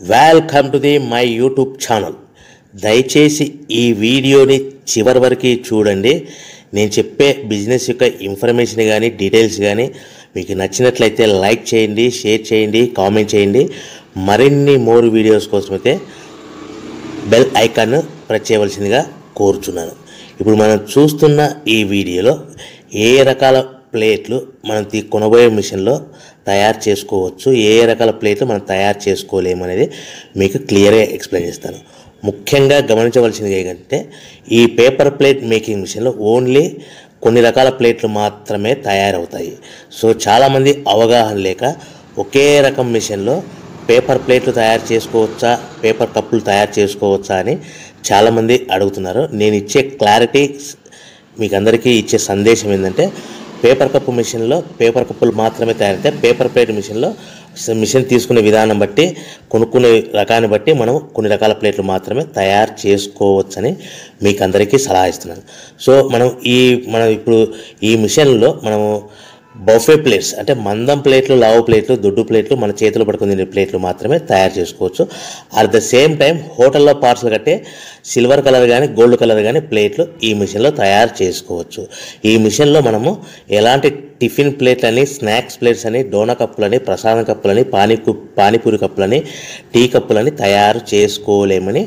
Welcome to the my YouTube channel. దయచేసి ఈ వీడియోని చివరి వరకు చూడండి. నేను చెప్పే బిజినెస్ యొక్క ఇన్ఫర్మేషన్ కానీ డీటెయిల్స్ కానీ మీకు నచ్చినట్లయితే లైక్ చేయండి, షేర్ చేయండి, కామెంట్ చేయండి. మరిన్ని మోర్ వీడియోస్ కోసమైతే బెల్ ఐకాన్ ప్రెస్ చేయవలసిందిగా కోరుచున్నాను. ఇప్పుడు మనం చూస్తున్న ఈ వీడియోలో ఏ రకాల ప్లేట్లు మనం కొనబోయే మిషన్లో తయారు చేసుకోవచ్చు, ఏ రకాల ప్లేట్లు మనం తయారు చేసుకోలేము అనేది మీకు క్లియర్గా ఎక్స్ప్లెయిన్ చేస్తాను. ముఖ్యంగా గమనించవలసింది ఏంటంటే ఈ పేపర్ ప్లేట్ మేకింగ్ మిషన్లో ఓన్లీ కొన్ని రకాల ప్లేట్లు మాత్రమే తయారవుతాయి. సో చాలామంది అవగాహన లేక ఒకే రకం మిషన్లో పేపర్ ప్లేట్లు తయారు చేసుకోవచ్చా, పేపర్ కప్పులు తయారు చేసుకోవచ్చా అని చాలామంది అడుగుతున్నారు. నేను ఇచ్చే క్లారిటీ మీకు అందరికీ ఇచ్చే సందేశం ఏంటంటే పేపర్ కప్పు మిషన్లో పేపర్ కప్పులు మాత్రమే తయారైతే, పేపర్ ప్లేట్ మిషన్లో మిషన్ తీసుకునే విధానం బట్టి, కొనుక్కునే రకాన్ని బట్టి మనం కొన్ని రకాల ప్లేట్లు మాత్రమే తయారు చేసుకోవచ్చని మీకు అందరికీ సలహా ఇస్తున్నాను. సో మనం ఇప్పుడు ఈ మిషన్లో మనము బఫే ప్లేట్స్ అంటే మందం ప్లేట్లు, లావు ప్లేట్లు, దొడ్డు ప్లేట్లు, మన చేతిలో పట్టుకుని తినే ప్లేట్లు మాత్రమే తయారు చేసుకోవచ్చు. అట్ ద సేమ్ టైం హోటల్లో పార్సల్ కట్టే సిల్వర్ కలర్ కానీ గోల్డ్ కలర్ కానీ ప్లేట్లు ఈ మిషన్లో తయారు చేసుకోవచ్చు. ఈ మిషన్లో మనము ఎలాంటి టిఫిన్ ప్లేట్లని, స్నాక్స్ ప్లేట్స్ అని, డోనా కప్పులని, ప్రసాదం కప్పులని, పానీపూరి కప్పులని, టీ కప్పులని తయారు చేసుకోలేమని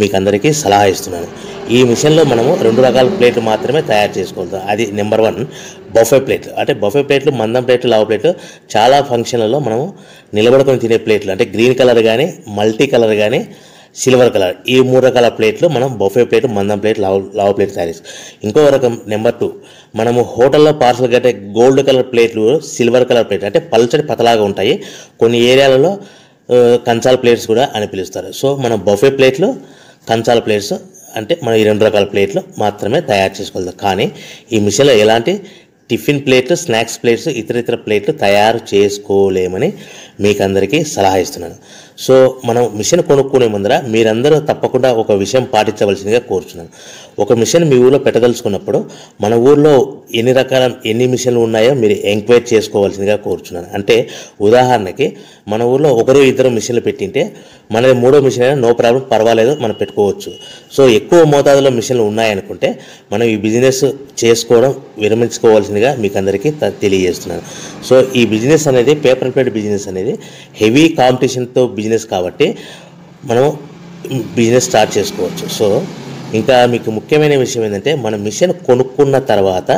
మీకు అందరికీ సలహా ఇస్తున్నాను. ఈ మిషన్లో మనము 2 రకాల ప్లేట్లు మాత్రమే తయారు చేసుకోగలుగుతాం. అది నెంబర్ 1 బఫే ప్లేట్లు. అంటే బఫే ప్లేట్లు, మందం ప్లేట్లు, లావు ప్లేట్లు చాలా ఫంక్షన్లలో మనము నిలబడుకొని తినే ప్లేట్లు అంటే గ్రీన్ కలర్ కానీ, మల్టీ కలర్ కానీ, సిల్వర్ కలర్, ఈ 3 రకాల ప్లేట్లు మనం బఫే ప్లేట్, మందం ప్లేట్, లావు ప్లేట్ తయారు చేస్తాం. ఇంకో రకం నెంబర్ 2 మనము హోటల్లో పార్సల్ కట్టే గోల్డ్ కలర్ ప్లేట్లు, సిల్వర్ కలర్ ప్లేట్ అంటే పల్చడి పతలాగా ఉంటాయి. కొన్ని ఏరియాలలో కంచాల ప్లేట్స్ కూడా అని పిలుస్తారు. సో మనం బఫే ప్లేట్లు, కంచాల ప్లేట్స్ అంటే మనం ఈ 2 రకాల ప్లేట్లు మాత్రమే తయారు చేసుకోగలుగుతాం. కానీ ఈ మిషన్లో ఎలాంటి టిఫిన్ ప్లేట్లు, స్నాక్స్ ప్లేట్స్, ఇతర ప్లేట్లు తయారు చేసుకోలేమని మీకు అందరికీ సలహా ఇస్తున్నాను. సో మనం మిషన్ కొనుక్కునే ముందర మీరందరూ తప్పకుండా ఒక విషయం పాటించవలసిందిగా కోరుచున్నాను. ఒక మిషన్ మీ ఊళ్ళో పెట్టదలుచుకున్నప్పుడు మన ఊళ్ళో ఎన్ని మిషన్లు ఉన్నాయో మీరు ఎంక్వైరీ చేసుకోవాల్సిందిగా కోరుచున్నాను. అంటే ఉదాహరణకి మన ఊళ్ళో 1-2 మిషన్లు పెట్టింటే మనది 3వ మిషన్ అయినా నో ప్రాబ్లం, పర్వాలేదు, మనం పెట్టుకోవచ్చు. సో ఎక్కువ మోతాదులో మిషన్లు ఉన్నాయనుకుంటే మనం ఈ బిజినెస్ చేసుకోవడం విరమించుకోవాల్సిందిగా మీకు అందరికీ తెలియజేస్తున్నాను. సో ఈ బిజినెస్ అనేది, పేపర్ ప్లేట్ బిజినెస్ అనేది హెవీ కాంపిటీషన్తో బిజినెస్ కాబట్టి మనం బిజినెస్ స్టార్ట్ చేసుకోవచ్చు. సో ఇంకా మీకు ముఖ్యమైన విషయం ఏంటంటే మన మిషన్ కొనుక్కున్న తర్వాత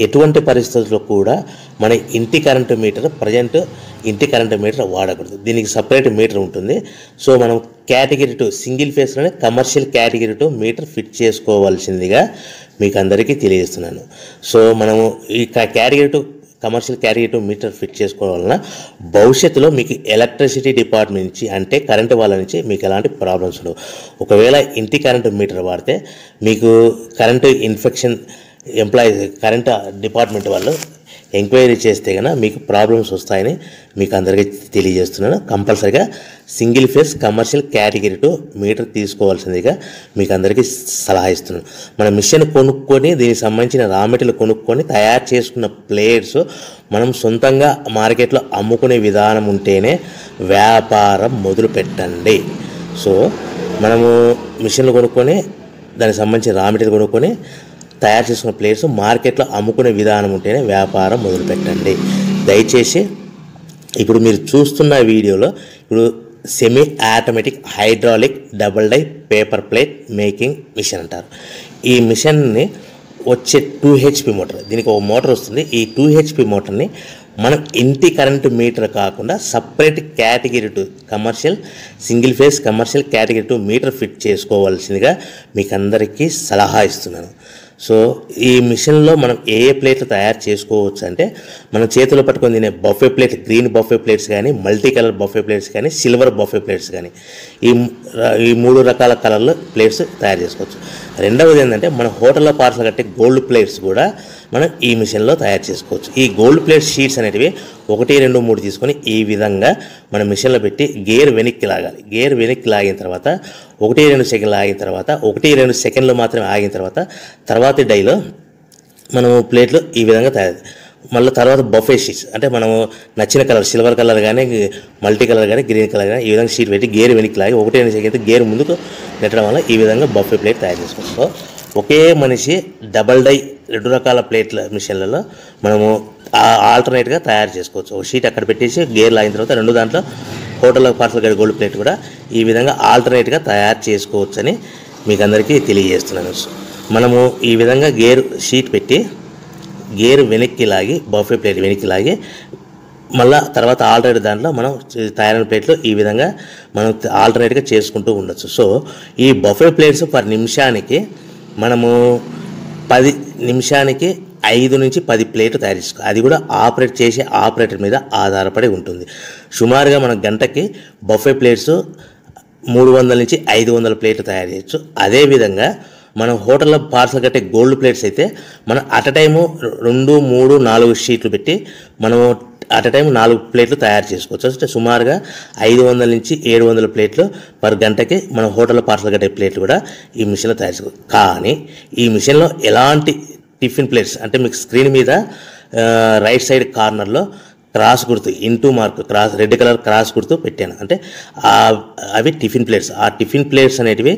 ఎటువంటి పరిస్థితుల్లో కూడా మన ఇంటి కరెంటు మీటర్, ప్రజెంట్ ఇంటి కరెంటు మీటర్ వాడకూడదు. దీనికి సపరేట్ మీటర్ ఉంటుంది. సో మనం కేటగిరీ 2 సింగిల్ ఫేస్లోనే కమర్షియల్ కేటగిరీ 2 మీటర్ ఫిట్ చేసుకోవాల్సిందిగా మీకు అందరికీ తెలియజేస్తున్నాను. సో మనము ఈ category 2 commercial category 2 meter fit చేసుకోవడం వలన భవిష్యత్తులో మీకు ఎలక్ట్రిసిటీ డిపార్ట్మెంట్ నుంచి అంటే కరెంటు వాళ్ళ నుంచి మీకు ఎలాంటి ప్రాబ్లమ్స్ ఉండవు. ఒకవేళ ఇంటి కరెంటు మీటర్ వాడితే మీకు కరెంటు ఇన్ఫెక్షన్ కరెంటు డిపార్ట్మెంట్ వాళ్ళు ఎంక్వైరీ చేస్తే కనుక మీకు ప్రాబ్లమ్స్ వస్తాయని మీకు అందరికీ తెలియజేస్తున్నాను. కంపల్సరీగా single phase commercial category 2 meter తీసుకోవాల్సిందిగా మీకు అందరికీ సలహా ఇస్తున్నాను. మన మిషన్ కొనుక్కొని దీనికి సంబంధించిన రా మెటీరియల్ కొనుక్కొని తయారు చేసుకున్న ప్లేట్స్ మనం సొంతంగా మార్కెట్లో అమ్ముకునే విధానం ఉంటేనే వ్యాపారం మొదలు పెట్టండి. సో మనము మిషన్లు కొనుక్కొని దానికి సంబంధించిన రా మెటీరియల్ కొనుక్కొని తయారు చేసుకున్న ప్లేట్స్ మార్కెట్లో అమ్ముకునే విధానం ఉంటేనే వ్యాపారం మొదలుపెట్టండి. దయచేసి ఇప్పుడు మీరు చూస్తున్న వీడియోలో ఇప్పుడు semi automatic hydraulic double die paper plate making machine అంటారు. ఈ మిషన్ని వచ్చే 2 HP మోటార్, దీనికి ఒక మోటార్ వస్తుంది. ఈ 2 HP మోటార్ని మనం ఇంటి కరెంటు మీటర్ కాకుండా separate category 2 commercial single phase commercial category 2 meter fit చేసుకోవాల్సిందిగా మీకు అందరికీ సలహా ఇస్తున్నాను. సో ఈ మిషన్లో మనం ఏ ప్లేట్లు తయారు చేసుకోవచ్చు అంటే మనం చేతిలో పట్టుకొని తినే buffet plate, green buffet plates కానీ, మల్టీ కలర్ బఫే ప్లేట్స్ కానీ, సిల్వర్ బఫే ప్లేట్స్ కానీ, ఈ 3 రకాల కలర్లో ప్లేట్స్ తయారు చేసుకోవచ్చు. రెండవది ఏంటంటే మన హోటల్లో పార్సల్ కట్టే గోల్డ్ ప్లేట్స్ కూడా మనం ఈ మిషన్లో తయారు చేసుకోవచ్చు. ఈ గోల్డ్ ప్లేట్ షీట్స్ అనేటివి 1, 2, 3 తీసుకొని ఈ విధంగా మన మిషన్లో పెట్టి గేర్ వెనక్కి లాగాలి. గేర్ వెనక్కి లాగిన తర్వాత 1-2 సెకండ్లు ఆగిన తర్వాత 1-2 సెకండ్లు మాత్రమే ఆగిన తర్వాత తర్వాతి డైలో మనము ప్లేట్లు ఈ విధంగా తయారు మళ్ళీ తర్వాత బఫే షీట్స్ అంటే మనము నచ్చిన కలర్ సిల్వర్ కలర్ కానీ మల్టీ కలర్ కానీ గ్రీన్ కలర్ కానీ ఈ విధంగా షీట్ పెట్టి గేర్ వెనక్కి లాగి 1 సెకండ్ గేర్ ముందుకు నెట్టడం వల్ల ఈ విధంగా బఫే ప్లేట్ తయారు చేసుకోవచ్చు. సో ఒకే మనిషి డబల్ డై 2 రకాల ప్లేట్ల మిషన్లలో మనము ఆల్టర్నేట్గా తయారు చేసుకోవచ్చు. ఒక షీట్ అక్కడ పెట్టేసి గేర్ లాగిన తర్వాత 2 దాంట్లో హోటల్ పార్సల్ గడి గోల్డ్ ప్లేట్ కూడా ఈ విధంగా ఆల్టర్నేట్గా తయారు చేసుకోవచ్చు అని మీకు అందరికీ తెలియజేస్తున్నాను. మనము ఈ విధంగా గేర్ షీట్ పెట్టి గేర్ వెనక్కి లాగి బఫే ప్లేట్ వెనక్కి లాగి మళ్ళీ తర్వాత ఆల్టర్నేట్ దాంట్లో మనం తయారైన ప్లేట్లు ఈ విధంగా మనం ఆల్టర్నేట్గా చేసుకుంటూ ఉండొచ్చు. సో ఈ బఫే ప్లేట్స్ పర్ నిమిషానికి మనము 10 నిమిషానికి 5 నుంచి 10 ప్లేట్లు తయారు చేసుకోవాలి. అది కూడా ఆపరేట్ చేసే ఆపరేటర్ మీద ఆధారపడి ఉంటుంది. సుమారుగా మన గంటకి బఫే ప్లేట్స్ 300 నుంచి 500 ప్లేట్లు తయారు చేయొచ్చు. అదేవిధంగా మనం హోటల్లో పార్సల్ కట్టే గోల్డ్ ప్లేట్స్ అయితే మనం అట్ టైము 2, 3, 4 షీట్లు పెట్టి మనము అట్ టైం 4 ప్లేట్లు తయారు చేసుకోవచ్చు. అంటే సుమారుగా 500 నుంచి 700 ప్లేట్లు పర్ గంటకి మనం హోటల్లో పార్సల్ కట్టే ప్లేట్లు కూడా ఈ మిషన్లో తయారు చేసుకోవచ్చు. కానీ ఈ మిషన్లో ఎలాంటి టిఫిన్ ప్లేట్స్ అంటే మీకు స్క్రీన్ మీద రైట్ సైడ్ కార్నర్లో క్రాస్ గుర్తు into mark cross red colour cross గుర్తు పెట్టాను. అంటే అవి టిఫిన్ ప్లేట్స్. ఆ టిఫిన్ ప్లేట్స్ అనేటివి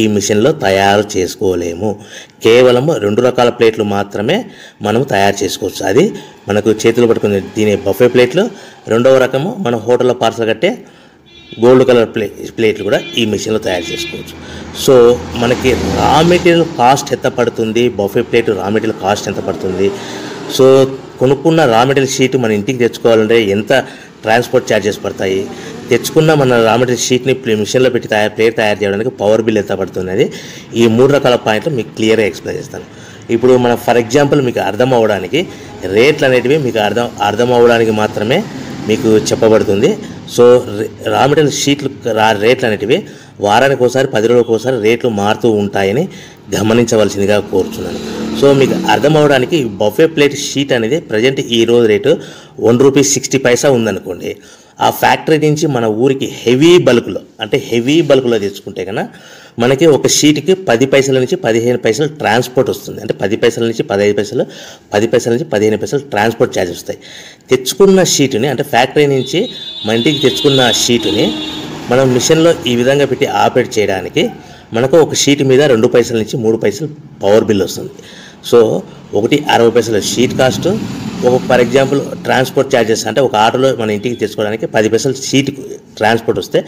ఈ మిషన్లో తయారు చేసుకోలేము. కేవలం 2 రకాల ప్లేట్లు మాత్రమే మనం తయారు చేసుకోవచ్చు. అది మనకు చేతులు పట్టుకుని తినే బఫే ప్లేట్లు, 2వ రకము మన హోటల్లో పార్సల్ కట్టే గోల్డ్ కలర్ ప్లేట్లు కూడా ఈ మిషన్లో తయారు చేసుకోవచ్చు. సో మనకి రా మెటీరియల్ కాస్ట్ ఎంత పడుతుంది, buffet plate raw material cost ఎంత పడుతుంది, సో కొనుక్కున్న రా మెటీరియల్ షీట్ మన ఇంటికి తెచ్చుకోవాలంటే ఎంత ట్రాన్స్పోర్ట్ ఛార్జెస్ పడతాయి, తెచ్చుకున్న మన రా మెటీరియల్ షీట్ని మిషన్లో పెట్టి ప్లేట్ తయారు చేయడానికి పవర్ బిల్ ఎంత పడుతుంది అనేది ఈ 3 రకాల పాయింట్లు మీకు క్లియర్గా ఎక్స్ప్లెయిన్ చేస్తాను. ఇప్పుడు మన ఫర్ ఎగ్జాంపుల్ మీకు అర్థం అవ్వడానికి రేట్లు అనేటివి మీకు అర్థం అవ్వడానికి మాత్రమే మీకు చెప్పబడుతుంది. సో రా మెటీరియల్ షీట్లు రేట్లు అనేటివి వారానికి ఒకసారి 10 రోజులకు ఒకసారి రేట్లు మారుతూ ఉంటాయని గమనించవలసిందిగా కోరుతున్నాను. సో మీకు అర్థం అవ్వడానికి బఫే ప్లేట్ షీట్ అనేది ప్రజెంట్ ఈరోజు రేటు ₹1.60 ఉందనుకోండి. ఆ ఫ్యాక్టరీ నుంచి మన ఊరికి హెవీ బల్క్లో తెచ్చుకుంటే కన్నా మనకి ఒక షీట్కి 10 పైసల నుంచి 15 పైసలు ట్రాన్స్పోర్ట్ వస్తుంది. అంటే 10 పైసల నుంచి 15 పైసలు, 10 పైసల నుంచి 15 పైసలు ట్రాన్స్పోర్ట్ ఛార్జెస్ వస్తాయి. తెచ్చుకున్న షీటుని అంటే ఫ్యాక్టరీ నుంచి మన ఇంటికి తెచ్చుకున్న షీటుని మనం మిషన్లో ఈ విధంగా పెట్టి ఆపరేట్ చేయడానికి మనకు ఒక షీట్ మీద 2 పైసల నుంచి 3 పైసలు పవర్ బిల్ వస్తుంది. సో ఒకటి 60 పైసల షీట్ కాస్ట్, ఒక ఫర్ ఎగ్జాంపుల్ ట్రాన్స్పోర్ట్ ఛార్జెస్ అంటే ఒక ఆటోలో మన ఇంటికి తెచ్చుకోవడానికి 10 పైసలు షీట్ ట్రాన్స్పోర్ట్ వస్తే,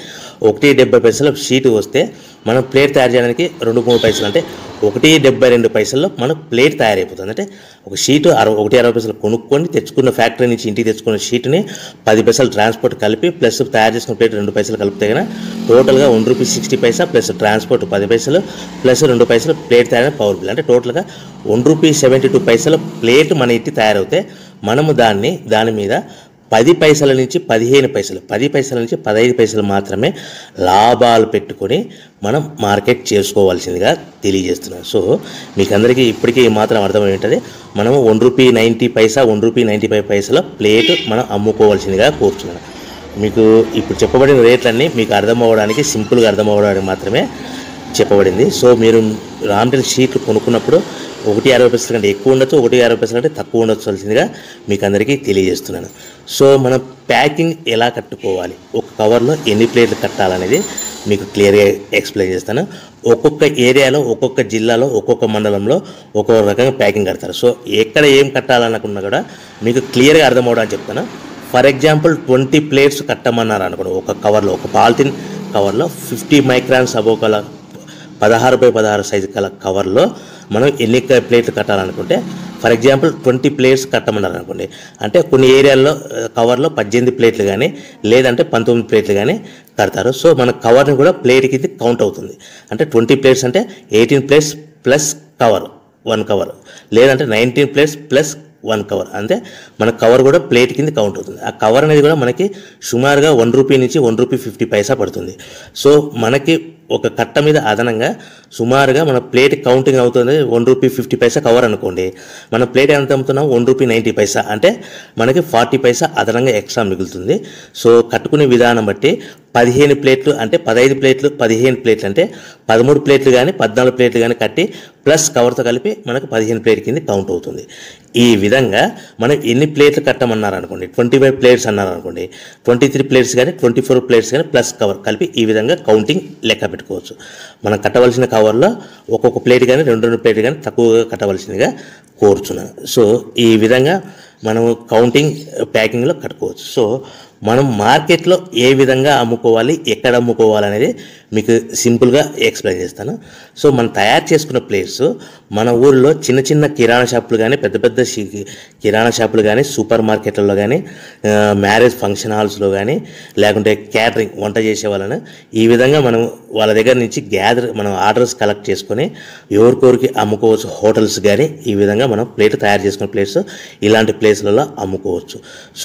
1.70 పైసలు షీట్ వస్తే మనం ప్లేట్ తయారు చేయడానికి 2-3 పైసలు అంటే 1.72 పైసల్లో మన ప్లేట్ తయారైపోతుంది. అంటే ఒక షీటు 1.60 పైసలు కొనుక్కొని తెచ్చుకున్న ఫ్యాక్టరీ నుంచి ఇంటికి తెచ్చుకున్న షీట్ని 10 పైసలు ట్రాన్స్పోర్ట్ కలిపి ప్లస్ తయారు చేసుకున్న ప్లేట్ 2 పైసలు కలిపితే కన్నా టోటల్గా ₹1.60 ప్లస్ ట్రాన్స్పోర్ట్ 10 పైసలు ప్లస్ 2 పైసలు ప్లేట్ తయారైన పవర్ బిల్ అంటే టోటల్గా ₹1.72 ప్లేట్ మన ఇంటి తయారవుతే మనము దాని మీద 10 పైసల నుంచి 15 పైసలు, 10 పైసల నుంచి 15 పైసలు మాత్రమే లాభాలు పెట్టుకొని మనం మార్కెట్ చేసుకోవాల్సిందిగా తెలియజేస్తున్నాను. సో మీకు అందరికీ ఇప్పటికీ మాత్రం అర్థమవుతుంది. మనము ₹1.90 ₹1.95 ప్లేట్ మనం అమ్ముకోవాల్సిందిగా కోరుతున్నాను. మీకు ఇప్పుడు చెప్పబడిన రేట్లన్నీ మీకు అర్థం అవ్వడానికి సింపుల్గా అర్థం అవ్వడానికి మాత్రమే చెప్పబడింది. సో మీరు రా మెటీరియల్ షీట్లు కొనుక్కున్నప్పుడు 1.60 కంటే ఎక్కువ ఉండొచ్చు, 1.60 కంటే తక్కువ ఉండొచ్చువలసిందిగా మీకు అందరికీ తెలియజేస్తున్నాను. సో మనం ప్యాకింగ్ ఎలా కట్టుకోవాలి, ఒక కవర్లో ఎన్ని ప్లేట్లు కట్టాలనేది మీకు క్లియర్గా ఎక్స్ప్లెయిన్ చేస్తాను. ఒక్కొక్క ఏరియాలో, ఒక్కొక్క జిల్లాలో, ఒక్కొక్క మండలంలో ఒక్కొక్క రకంగా ప్యాకింగ్ కడతారు. సో ఎక్కడ ఏం కట్టాలనుకున్నా కూడా మీకు క్లియర్గా అర్థం అవ్వడానికి చెప్తాను. ఫర్ ఎగ్జాంపుల్ 20 ప్లేట్స్ కట్టమన్నారు అనుకోండి, ఒక కవర్లో, ఒక పాలిథిన్ కవర్లో 50 మైక్రాన్స్ అబోవ్ కల 16x16 సైజు కల కవర్లో మనం ఎన్ని ప్లేట్లు కట్టాలనుకుంటే ఫర్ ఎగ్జాంపుల్ 20 ప్లేట్స్ కట్టమన్నారు అనుకోండి, అంటే కొన్ని ఏరియాల్లో కవర్లో 18 ప్లేట్లు కానీ లేదంటే 19 ప్లేట్లు కానీ కడతారు. సో మన కవర్ని కూడా ప్లేట్ కింద కౌంట్ అవుతుంది. అంటే 20 ప్లేట్స్ అంటే 18 ప్లేట్స్ ప్లస్ కవర్ 1 కవర్, లేదంటే 19 ప్లేట్స్ ప్లస్ 1 కవర్, అంటే మన కవర్ కూడా ప్లేట్ కింద కౌంట్ అవుతుంది. ఆ కవర్ అనేది కూడా మనకి సుమారుగా ₹1 నుంచి ₹1.50 పడుతుంది. సో మనకి ఒక కట్ట మీద అదనంగా సుమారుగా మన ప్లేట్ కౌంటింగ్ అవుతుంది ₹1.50 కవర్ అనుకోండి, మన ప్లేట్ ఎంత అమ్ముతున్నాం ₹1.90 అంటే మనకి 40 పైసా అదనంగా ఎక్స్ట్రా మిగులుతుంది. సో కట్టుకునే విధానం బట్టి 15 ప్లేట్లు అంటే 15 ప్లేట్లు 15 ప్లేట్లు అంటే 13 ప్లేట్లు కానీ 14 ప్లేట్లు కానీ కట్టి ప్లస్ కవర్తో కలిపి మనకు 15 ప్లేట్ కింద కౌంట్ అవుతుంది. ఈ విధంగా మనం ఎన్ని ప్లేట్లు కట్టమన్నారు అనుకోండి, 25 ప్లేట్స్ అన్నారు అనుకోండి, 23 ప్లేట్స్ కానీ 24 ప్లేట్స్ కానీ ప్లస్ కవర్ కలిపి ఈ విధంగా కౌంటింగ్ లెక్క పెట్టుకోవచ్చు. మనం కట్టవలసిన కవర్లో ఒక్కొక్క ప్లేట్ కానీ 2 ప్లేట్ కానీ తక్కువగా కట్టవలసిందిగా కోరుచున్నాను. సో ఈ విధంగా మనము కౌంటింగ్ ప్యాకింగ్లో కట్టుకోవచ్చు. సో మనం మార్కెట్లో ఏ విధంగా అమ్ముకోవాలి, ఎక్కడ అమ్ముకోవాలి అనేది మీకు సింపుల్గా ఎక్స్ప్లెయిన్ చేస్తాను. సో మనం తయారు చేసుకున్న ప్లేట్స్ మన ఊళ్ళో చిన్న చిన్న కిరాణా షాపులు కానీ పెద్ద పెద్ద కిరాణా షాపులు కానీ సూపర్ మార్కెట్లలో కానీ మ్యారేజ్ ఫంక్షన్ హాల్స్లో కానీ లేకుంటే క్యాటరింగ్ వంట చేసే వాళ్ళని ఈ విధంగా మనం వాళ్ళ దగ్గర నుంచి మనం ఆర్డర్స్ కలెక్ట్ చేసుకొని ఎవరికొరికి అమ్ముకోవచ్చు. హోటల్స్ కానీ ఈ విధంగా మనం ప్లేట్ తయారు చేసుకున్న ప్లేట్స్ ఇలాంటి ప్లేస్లలో అమ్ముకోవచ్చు. సో